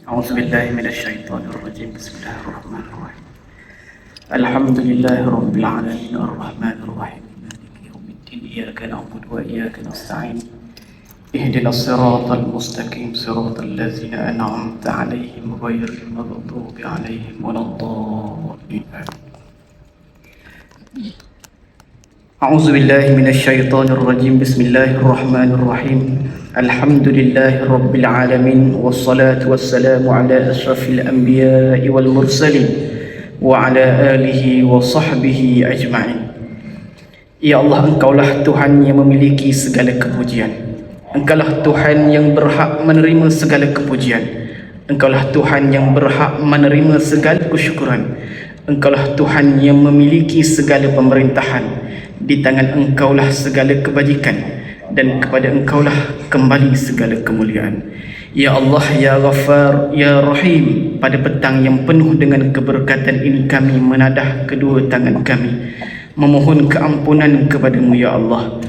أعوذ بالله من الشيطان الرجيم. بسم الله الرحمن الرحيم. الحمد لله رب العالمين الرحمن الرحيم مالك يوم الدين. إياك نعبد وإياك نستعين. اهدنا الصراط المستقيم صراط الذين أنعمت عليهم غير المغضوب عليهم ولا الضالين. أعوذ بالله من الشيطان الرجيم. بسم الله الرحمن الرحيم. الحمد لله رب العالمين والصلاة والسلام على أشرف الأنبياء والمرسلين وعلى آله وصحبه أجمعين. Ya Allah, Engkaulah Tuhan yang memiliki segala kepujian. Engkaulah Tuhan yang berhak menerima segala kepujian. Engkaulah Tuhan yang berhak menerima segala kesyukuran. Engkaulah Tuhan yang memiliki segala pemerintahan. Di tangan Engkaulah segala kebajikan, dan kepada Engkaulah kembali segala kemuliaan. Ya Allah, Ya Ghaffar, Ya Rahim, pada petang yang penuh dengan keberkatan ini kami menadah kedua tangan kami memohon keampunan kepada-Mu, Ya Allah.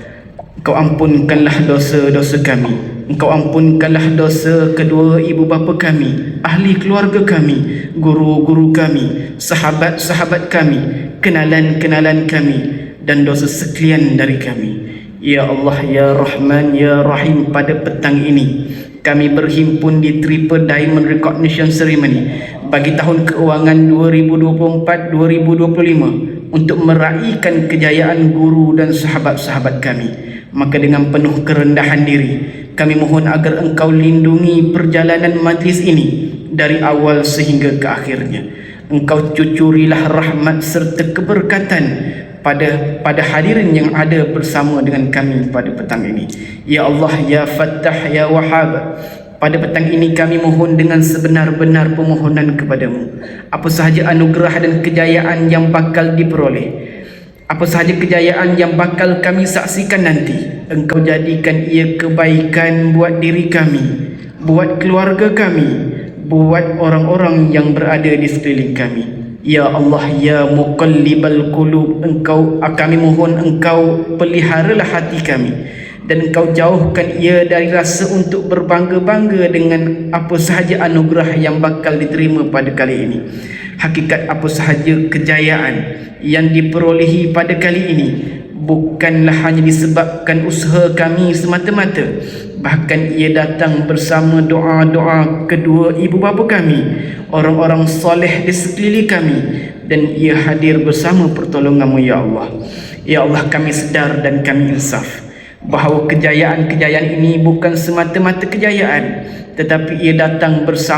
Engkau ampunkanlah dosa-dosa kami. Engkau ampunkanlah dosa kedua ibu bapa kami, ahli keluarga kami, guru-guru kami, sahabat-sahabat kami, kenalan-kenalan kami, dan dosa sekalian dari kami. Ya Allah, Ya Rahman, Ya Rahim, pada petang ini kami berhimpun di Triple Diamond Recognition Ceremony bagi tahun keuangan 2024-2025 untuk meraihkan kejayaan guru dan sahabat-sahabat kami. Maka dengan penuh kerendahan diri kami mohon agar Engkau lindungi perjalanan majlis ini dari awal sehingga ke akhirnya. Engkau cucurilah rahmat serta keberkatan pada hadirin yang ada bersama dengan kami pada petang ini. Ya Allah, Ya Fattah, Ya Wahhab, pada petang ini kami mohon dengan sebenar-benar permohonan kepada-Mu. Apa sahaja anugerah dan kejayaan yang bakal diperoleh, apa sahaja kejayaan yang bakal kami saksikan nanti, Engkau jadikan ia kebaikan buat diri kami, buat keluarga kami, buat orang-orang yang berada di sekeliling kami. Ya Allah, Ya Muqallibal Qulub, kami mohon Engkau peliharalah hati kami, dan Engkau jauhkan ia dari rasa untuk berbangga-bangga dengan apa sahaja anugerah yang bakal diterima pada kali ini. Hakikat apa sahaja kejayaan yang diperolehi pada kali ini bukanlah hanya disebabkan usaha kami semata-mata, bahkan ia datang bersama doa-doa kedua ibu bapa kami, orang-orang soleh di sekeliling kami, dan ia hadir bersama pertolongan-Mu, Ya Allah. Ya Allah, kami sedar dan kami insaf bahawa kejayaan-kejayaan ini bukan semata-mata kejayaan, tetapi ia datang bersama